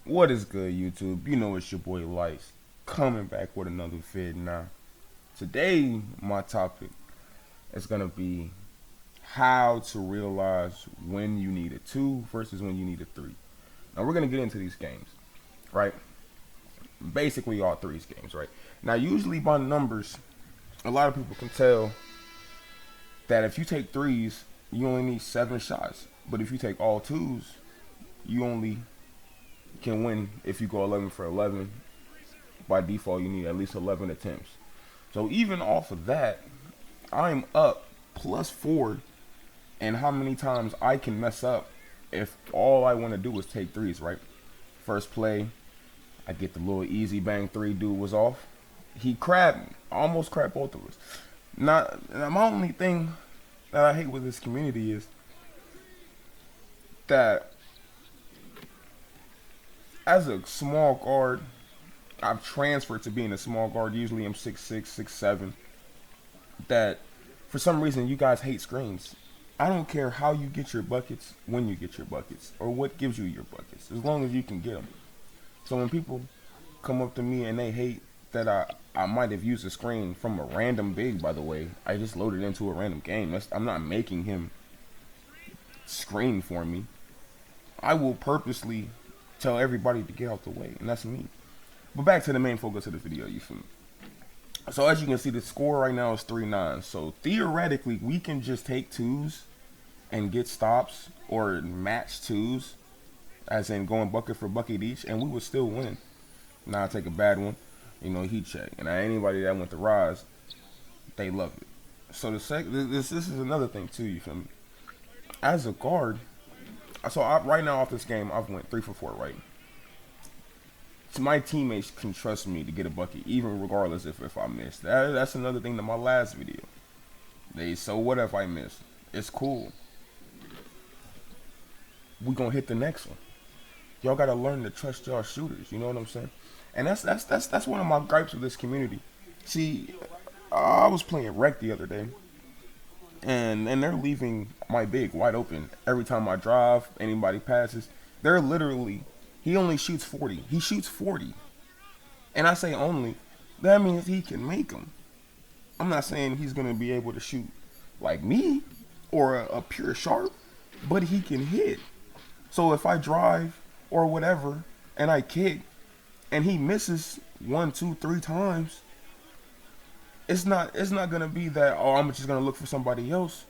What is good, YouTube? You know it's your boy Lice coming back with another vid. Now, today my topic is gonna be how to realize when you need a two versus when you need a three. Now we're gonna get into these games, right? Basically all threes games, right? Now usually by numbers, a lot of people can tell that if you take threes, you only need 7 shots. But if you take all twos, you only can win if you go 11 for 11. By default, you need at least 11 attempts. So even off of that, I'm up +4 and how many times I can mess up if all I want to do is take threes, right? First play, I get the little easy bang three, dude was off. He crabbed me, almost crabbed both of us. Not my only thing that I hate with this community is that as a small guard, I've transferred to being a small guard. Usually I'm 6'6", 6'7". That for some reason you guys hate screens. I don't care how you get your buckets, when you get your buckets, or what gives you your buckets, as long as you can get them. So when people come up to me and they hate that I might have used a screen from a random big, by the way, I just loaded into a random game. I'm not making him screen for me. I will purposely tell everybody to get out the way, and that's me. But back to the main focus of the video, you feel me? So as you can see, the score right now is 3-9. So theoretically, we can just take twos and get stops or match twos, as in going bucket for bucket each, and we would still win. Now I take a bad one, heat check. And anybody that went to Rise, they love it. So this is another thing too, you feel me? As a guard, right now off this game, I've went 3 for 4, right? So my teammates can trust me to get a bucket, even regardless if I miss. That's another thing to my last video. So what if I miss? It's cool. We gonna hit the next one. Y'all gotta learn to trust y'all shooters. You know what I'm saying? And that's one of my gripes with this community. See, I was playing rec the other day, and they're leaving my big wide open every time I drive. Anybody passes, they're literally. He only shoots 40. He shoots 40. And I say only. That means he can make them. I'm not saying he's going to be able to shoot like me or a pure sharp, but he can hit. So if I drive or whatever and I kick and he misses 1, 2, 3 times, it's not going to be that, oh, I'm just going to look for somebody else.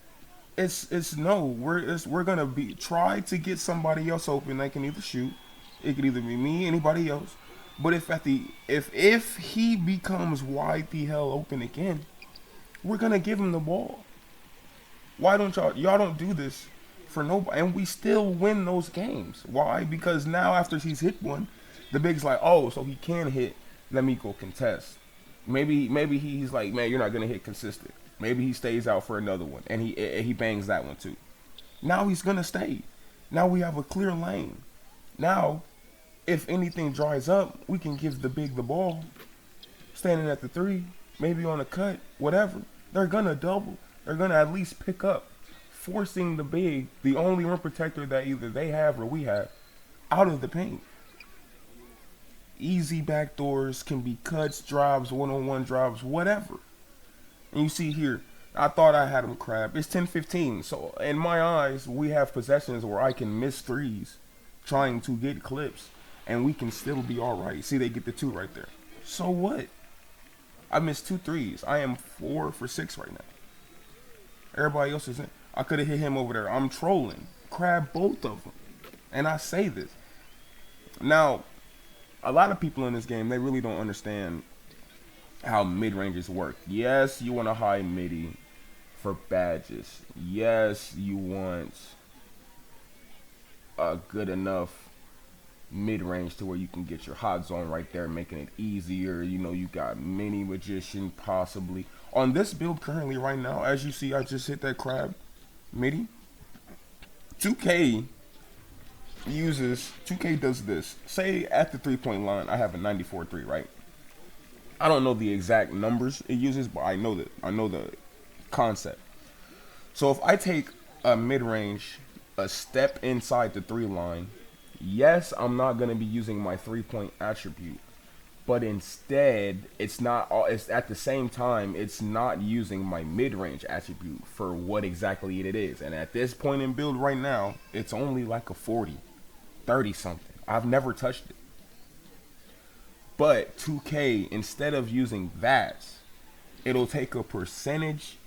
It's no, we're going to try to get somebody else open that can either shoot. It could either be me, anybody else. But if he becomes wide the hell open again, we're gonna give him the ball. Why don't y'all don't do this for nobody? And we still win those games. Why? Because now after he's hit one, the big's like, oh, so he can hit. Let me go contest. Maybe he's like, man, you're not gonna hit consistent. Maybe he stays out for another one, and he bangs that one too. Now he's gonna stay. Now we have a clear lane. Now, if anything dries up, we can give the big the ball. Standing at the 3, maybe on a cut, whatever. They're gonna double. They're gonna at least pick up, forcing the big, the only rim protector that either they have or we have, out of the paint. Easy backdoors can be cuts, drives, one-on-one drives, whatever. And you see here, I thought I had him crab. It's 10-15. So in my eyes, we have possessions where I can miss threes trying to get clips, and we can still be all right. See, they get the 2 right there. So what? I missed 2 threes. I am 4 for 6 right now. Everybody else is in. I could have hit him over there. I'm trolling. Crab both of them. And I say this. Now, a lot of people in this game, they really don't understand how mid-ranges work. Yes, you want a high midi for badges. Yes, you want a good enough mid-range to where you can get your hot zone right there, making it easier. You got mini magician possibly on this build currently right now. As you see, I just hit that crab midi. 2K does this. Say at the 3-point line, I have a 94-3, right? I don't know the exact numbers it uses, but I know the concept. So if I take a mid-range, a step inside the 3 line, Yes, I'm not gonna be using my 3 point attribute, but instead it's not all, it's at the same time it's not using my mid-range attribute for what exactly it is. And at this point in build right now, it's only like a 40, 30 something. I've never touched it. But 2K, instead of using that, it'll take a percentage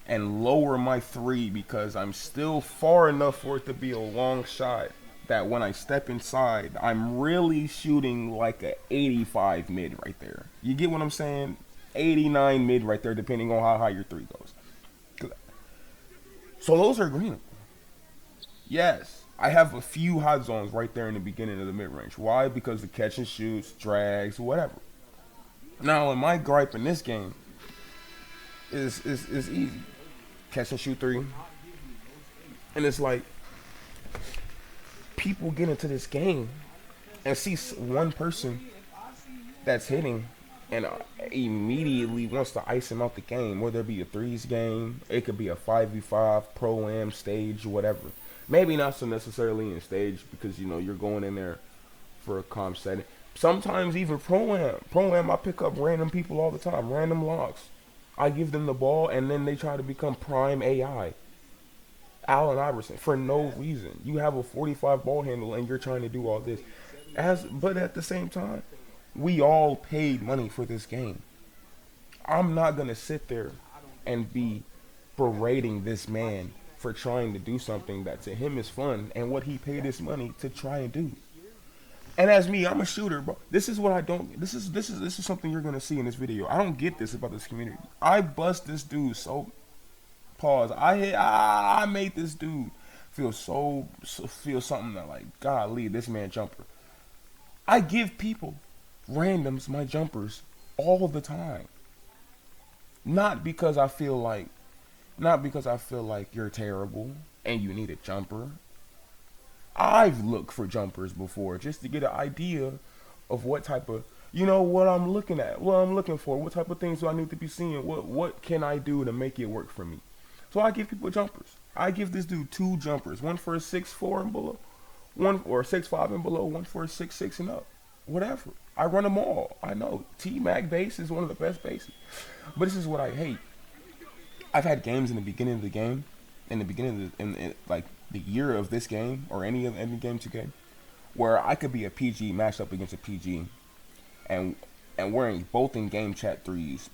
and lower my 3 because I'm still far enough for it to be a long shot that when I step inside, I'm really shooting like a 85 mid right there. You get what I'm saying? 89 mid right there, depending on how high your 3 goes. So those are green. Yes, I have a few hot zones right there in the beginning of the mid range. Why? Because the catch and shoots, drags, whatever. Now, in my gripe in this game is easy. Catch and shoot 3. And it's like, people get into this game and see one person that's hitting and immediately wants to ice him out the game, whether it be a threes game, it could be a 5v5 pro-am stage, whatever. Maybe not so necessarily in stage because you know you're going in there for a comp setting. Sometimes even pro-am I pick up random people all the time, random locks. I give them the ball and then they try to become prime AI. Allen Iverson, for no reason. You have a 45 ball handle and you're trying to do all this. But at the same time, we all paid money for this game. I'm not going to sit there and be berating this man for trying to do something that to him is fun and what he paid his money to try and do. And as me, I'm a shooter, bro. This is what I don't. This is something you're gonna see in this video. I don't get this about this community. I bust this dude so. Pause. I made this dude feel feel something that like, golly, this man jumper. I give people randoms my jumpers all the time. Not because I feel like you're terrible and you need a jumper. I've looked for jumpers before just to get an idea of what type of, what I'm looking at, what I'm looking for, what type of things do I need to be seeing, what can I do to make it work for me. So I give people jumpers. I give this dude 2 jumpers, one for a 6'4" and below, one or 6'5" and below, one for a 6'6" and up, whatever. I run them all. I know T-Mac base is one of the best bases, but this is what I hate. I've had games in the beginning of the game, like the year of this game or any game 2K, where I could be a PG matched up against a PG, and we're both in game chat 3s,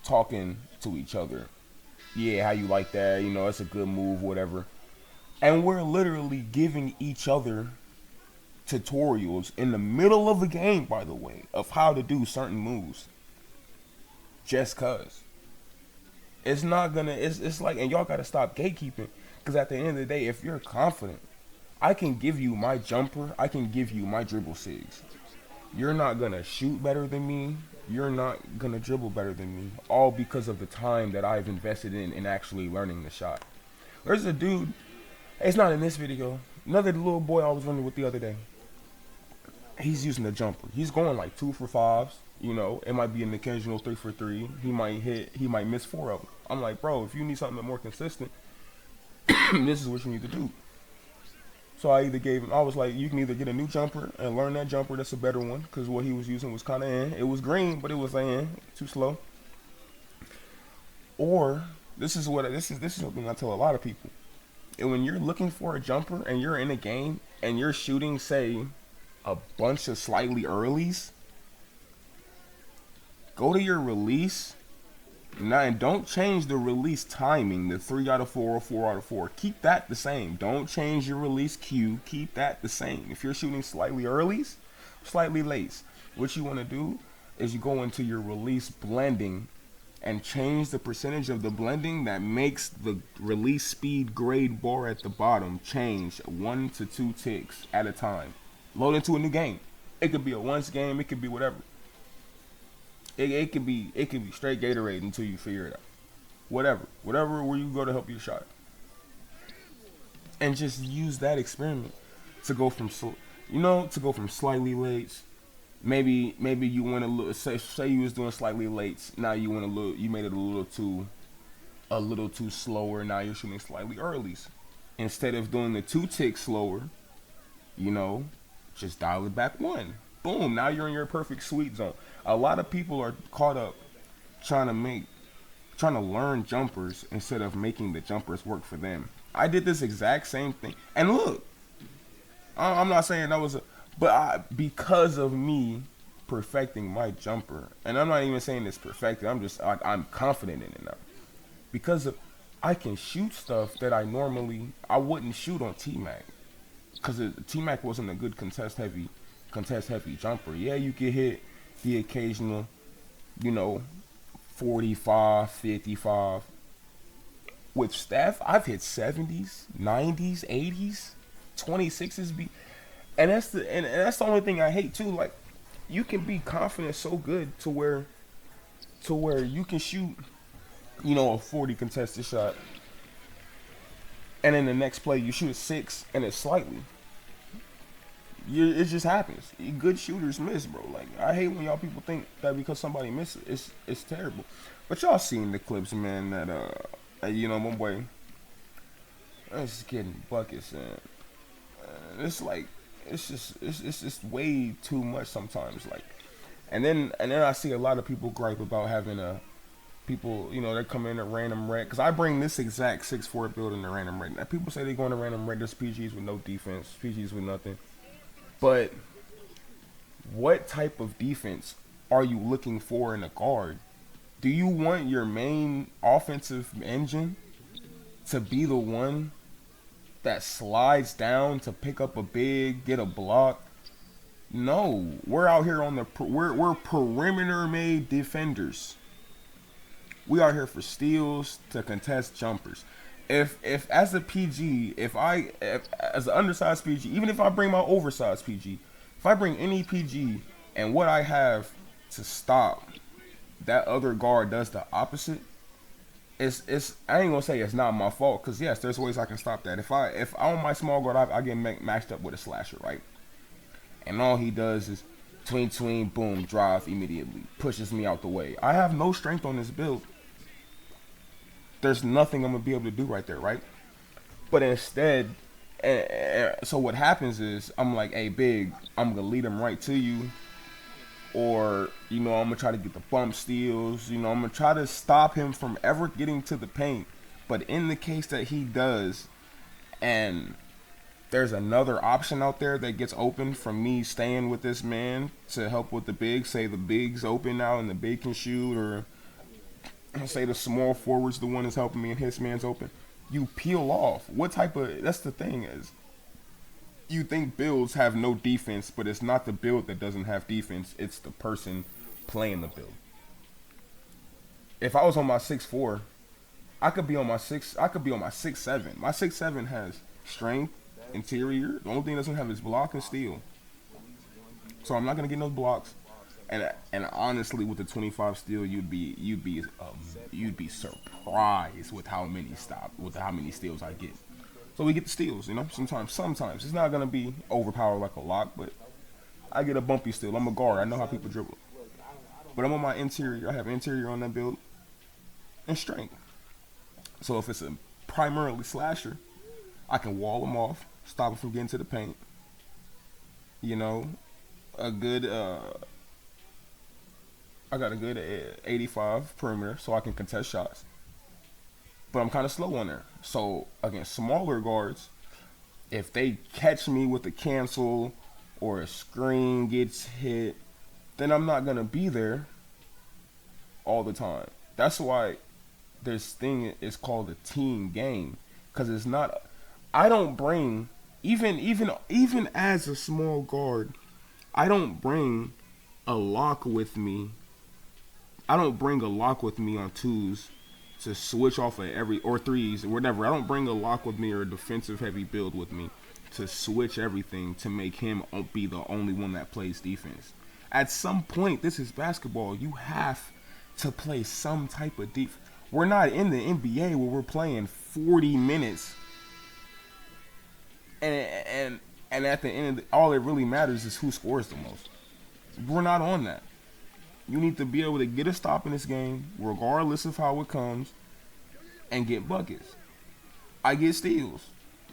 talking to each other. Yeah, how you like that? It's a good move, whatever. And we're literally giving each other tutorials in the middle of the game, by the way, of how to do certain moves. Just cause. It's not gonna, it's like, and y'all gotta stop gatekeeping. Because at the end of the day, if you're confident, I can give you my jumper, I can give you my dribble sigs. You're not gonna shoot better than me. You're not gonna dribble better than me. All because of the time that I've invested in actually learning the shot. There's a dude, it's not in this video, another little boy I was running with the other day. He's using a jumper. He's going like 2 for 5s. It might be an occasional 3 for 3. He might miss 4 of them. I'm like, bro, if you need something more consistent, this is what you need to do. So I was like, you can either get a new jumper and learn that jumper that's a better one, because what he was using was kind of it was green, but it was too slow. Or this is something I tell a lot of people. And when you're looking for a jumper and you're in a game and you're shooting, say, a bunch of slightly earlies, go to your release. Now, and don't change the release timing, the 3 out of 4 or 4 out of 4. Keep that the same. Don't change your release queue. Keep that the same. If you're shooting slightly earlies, slightly lates, what you want to do is you go into your release blending and change the percentage of the blending that makes the release speed grade bar at the bottom change 1 to 2 ticks at a time. Load into a new game. It could be a once game. It could be whatever. It could be straight Gatorade until you figure it out. Whatever where you go to help your shot. And just use that experiment to go from slightly late. Maybe you went a little, say you was doing slightly late. Now you made it a little too slower. Now you're shooting slightly earlies. Instead of doing the 2 ticks slower, You know, just dial it back one. Boom, now you're in your perfect sweet zone. A lot of people are caught up trying to make trying to learn jumpers instead of making the jumpers work for them. I did this exact same thing. And look, I'm not saying that was a, but because of me perfecting my jumper, and I'm not even saying it's perfected. I'm just I'm confident in it now because of, I can shoot stuff that I wouldn't shoot on T Mac because T Mac wasn't a good contest heavy jumper. Yeah, you could hit the occasional, you know, 45, 55. With Steph, I've hit 70s, 90s, 80s, 26s. And that's the only thing I hate too. Like, you can be confident so good to where you can shoot, you know, a 40 contested shot, and in the next play you shoot a 6 and it's slightly. It just happens. Good shooters miss, bro. Like, I hate when y'all people think that because somebody misses, it's terrible. But y'all seen the clips, man. You know, my boy, it's just getting buckets, and it's like it's just way too much sometimes. Like, and then I see a lot of people gripe about having a people, you know, they come in at random rec. Because I bring this exact 6'4" build in the random rec. Now, people say they going to random rec. There's PGs with no defense, PGs with nothing. But what type of defense are you looking for in a guard? Do you want your main offensive engine to be the one that slides down to pick up a big, get a block? No, we're out here on the we're perimeter made defenders. We are here for steals to contest jumpers. If as a PG, if as an undersized PG, even if I bring my oversized PG, if I bring any PG and what I have to stop that other guard does the opposite, it's I ain't gonna say it's not my fault, because yes, there's ways I can stop that. If I on my small guard, I get matched up with a slasher, right? And all he does is tween, boom, drive immediately, pushes me out the way. I have no strength on this build. There's nothing I'm gonna be able to do right there, right? But instead, so what happens is I'm like, hey, big, I'm gonna lead him right to you, or you know, I'm gonna try to get the bump steals. You know, I'm gonna try to stop him from ever getting to the paint. But in the case that he does, and there's another option out there that gets open from me staying with this man to help with the big, say the big's open now and the big can shoot, or say the small forward's the one that's helping me and his man's open, you peel off. What type of, that's the thing is, you think builds have no defense, but it's not the build that doesn't have defense, it's the person playing the build. If I was on my 6'4", I could be on my 6'7". My 6'7" has strength, interior. The only thing it doesn't have is block and steal. So I'm not gonna get no blocks. And honestly, with the 25 steal, you'd be surprised with how many steals I get. So we get the steals, you know. Sometimes it's not gonna be overpowered like a lock, but I get a bumpy steal. I'm a guard. I know how people dribble. But I'm on my interior. I have interior on that build and strength. So if it's a primarily slasher, I can wall them off, stop them from getting to the paint. You know, a good. I got a good 85 perimeter, so I can contest shots. But I'm kind of slow on there. So against smaller guards, if they catch me with a cancel or a screen gets hit, then I'm not gonna be there all the time. That's why this thing is called a team game, because it's not. I don't bring even as a small guard, I don't bring a lock with me. I don't bring a lock with me on twos to switch off of every, or threes or whatever. I don't bring a lock with me or a defensive heavy build with me to switch everything to make him be the only one that plays defense. At some point, this is basketball. You have to play some type of defense. We're not in the NBA where we're playing 40 minutes and at the end of all it really matters is who scores the most. We're not on that. You need to be able to get a stop in this game, regardless of how it comes, and get buckets. I get steals.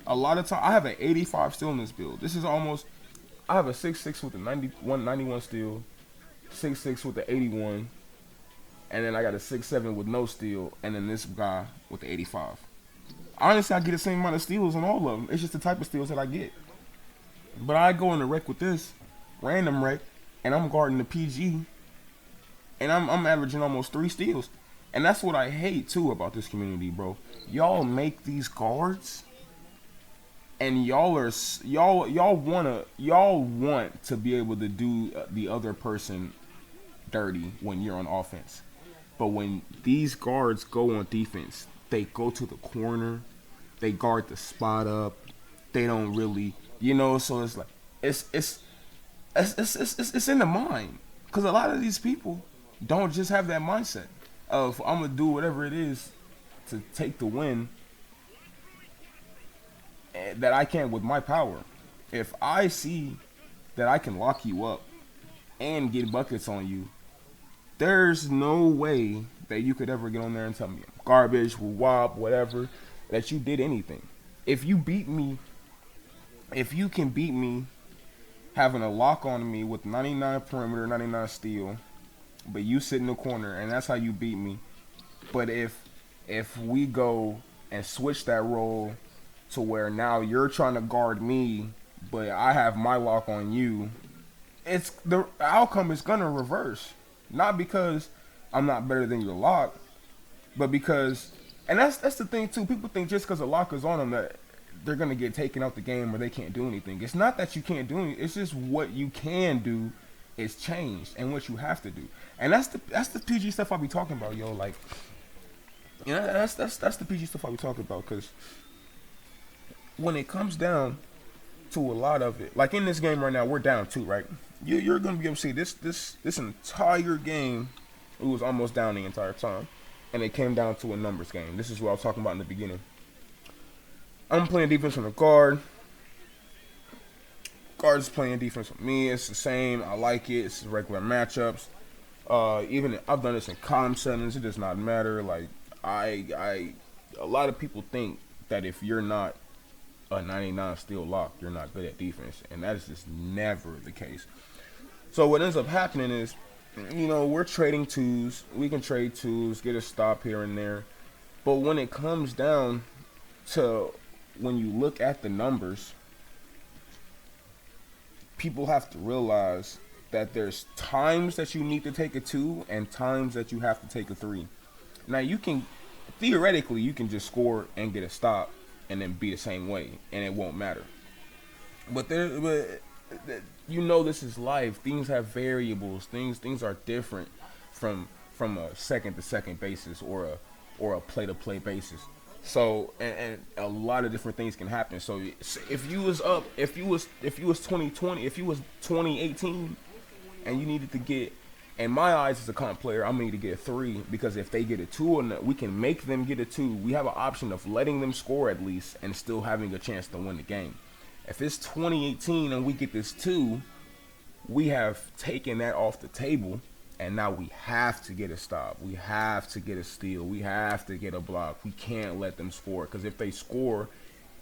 A lot of time, I have an 85 steel in this build. This is almost. I have a 6'6" with a 91 steel, 6'6" with the 81, and then I got a 6'7" with no steel, and then this guy with the 85. Honestly, I get the same amount of steals on all of them. It's just the type of steals that I get. But I go in the wreck with this, random wreck, and I'm guarding the PG, and I'm averaging almost 3 steals. And that's what I hate too about this community, bro. Y'all make these guards, and y'all want to be able to do the other person dirty when you're on offense. But when these guards go on defense, they go to the corner, they guard the spot up. They don't really, So it's like it's in the mind, because a lot of these people don't just have that mindset of I'm gonna do whatever it is to take the win that I can with my power. If I see that I can lock you up and get buckets on you, there's no way that you could ever get on there and tell me I'm garbage, wop, whatever, that you did anything. If you can beat me having a lock on me with 99 perimeter, 99 steal, but you sit in the corner and that's how you beat me. But if we go and switch that role to where now you're trying to guard me, but I have my lock on you, it's the outcome is gonna reverse. Not because I'm not better than your lock, but because, and that's the thing too. People think just because a lock is on them that they're gonna get taken out the game or they can't do anything. It's not that you can't do anything. It's just what you can do is changed and what you have to do. And that's the PG stuff I be talking about, yo. Like, that's the PG stuff I be talking about, because when it comes down to a lot of it, like in this game right now, we're down 2, right? You're gonna be able to see this entire game. It was almost down the entire time, and it came down to a numbers game. This is what I was talking about in the beginning. I'm playing defense on the guard. Guard's playing defense with me. It's the same. I like it. It's regular matchups. Even I've done this in column settings. It does not matter. Like a lot of people think that if you're not a 99 steel lock, you're not good at defense, and that is just never the case. So what ends up happening is, we're trading twos. We can trade twos, get a stop here and there, but when it comes down to when you look at the numbers, people have to realize that there's times that you need to take a 2 and times that you have to take a 3. Now theoretically you can just score and get a stop and then be the same way and it won't matter. But this is life. Things have variables. Things are different from a second to second basis or a play to play basis. So and a lot of different things can happen. So if you was 2020, if you was 2018, and you needed to get, in my eyes as a comp player, I'm gonna need to get a 3, because if they get a 2, and we can make them get a 2, we have an option of letting them score at least and still having a chance to win the game. If it's 2018 and we get this 2, we have taken that off the table. And now we have to get a stop. We have to get a steal. We have to get a block. We can't let them score. Because if they score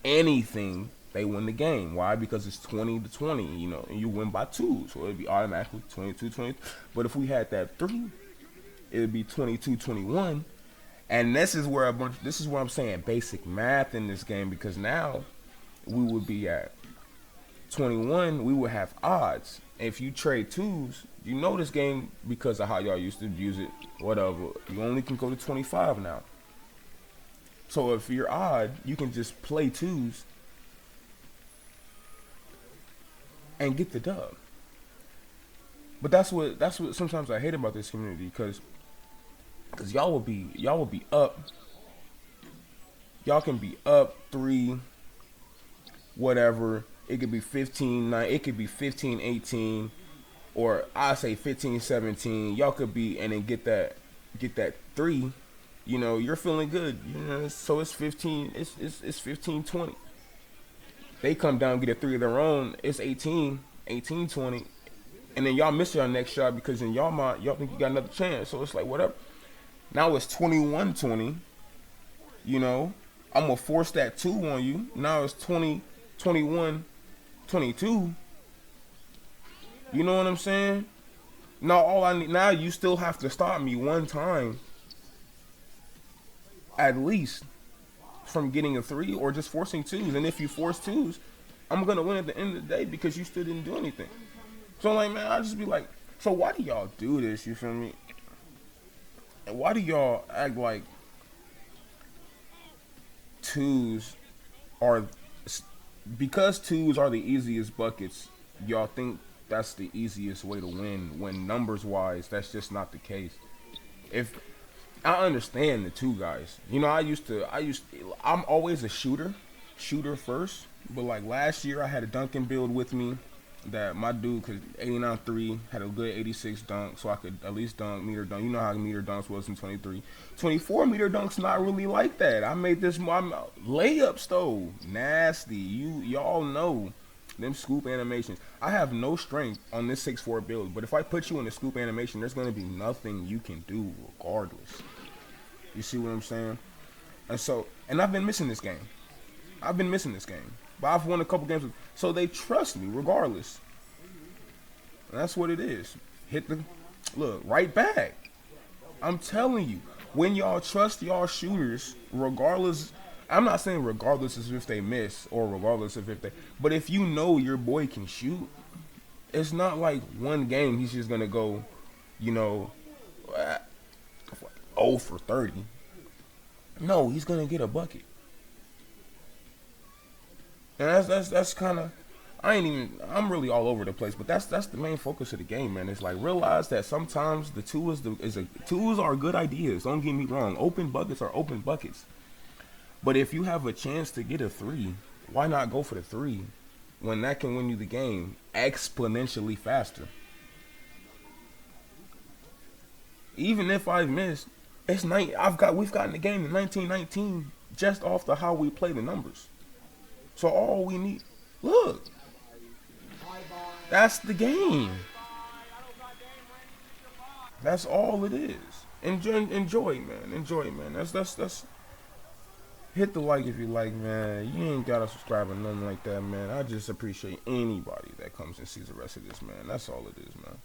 anything, they win the game. Why? Because it's 20-20, and you win by 2. So it would be automatically 22-20. But if we had that 3, it would be 22-21. And this is where I'm saying basic math in this game. Because now we would be at 21. We would have odds. If you trade 2s, this game, because of how y'all used to use it, whatever, you only can go to 25 now. So if you're odd, you can just play 2s and get the dub. But that's what sometimes I hate about this community, because y'all will be up. Y'all can be up 3, whatever. It could be 15-9. It could be 15-18. Or I say 15-17, y'all could be, and then get that 3, you're feeling good, so it's 15, it's 15-20. They come down, get a 3 of their own, it's 18-20, and then y'all miss your next shot because in y'all mind, y'all think you got another chance, so it's like whatever. Now it's 21-20, I'm gonna force that two on you. Now it's 20, 21, 22. You know what I'm saying? Now all I need now you still have to stop me one time at least from getting a three or just forcing twos. And if you force twos, I'm gonna win at the end of the day because you still didn't do anything. So like, man, I just be like, so why do y'all do this? You feel me? And why do y'all act like twos are because twos are the easiest buckets? Y'all think that's the easiest way to win when numbers wise, that's just not the case. If I understand the two guys. You know, I'm always a shooter first. But like last year, I had a dunking build with me that my dude could 89 3, had a good 86 dunk, so I could at least dunk, meter dunk. You know how meter dunks was in 23. 24 meter dunks not really like that. I made this my layups though, nasty. Y'all know them scoop animations. I have no strength on this 6'4" build, but if I put you in a scoop animation, there's gonna be nothing you can do regardless. You see what I'm saying? And I've been missing this game. But I've won a couple games. So they trust me regardless. And that's what it is. Look, right back. I'm telling you, when y'all trust y'all shooters, regardless, I'm not saying regardless as if they miss or regardless of if they, but if you know your boy can shoot, it's not like one game he's just going to go, you know, 0 for 30. No, he's going to get a bucket. And that's kind of I'm really all over the place, but that's the main focus of the game, man. It's like realize that sometimes the twos are good ideas. Don't get me wrong. Open buckets are open buckets. But if you have a chance to get a three, why not go for the three when that can win you the game exponentially faster? Even if I've missed, we've gotten the game in 1919 just off the how we play the numbers. So all we need, look, that's the game. That's all it is. Enjoy, man. Enjoy, man. That's. Hit the like if you like, man. You ain't gotta subscribe or nothing like that, man. I just appreciate anybody that comes and sees the rest of this, man. That's all it is, man.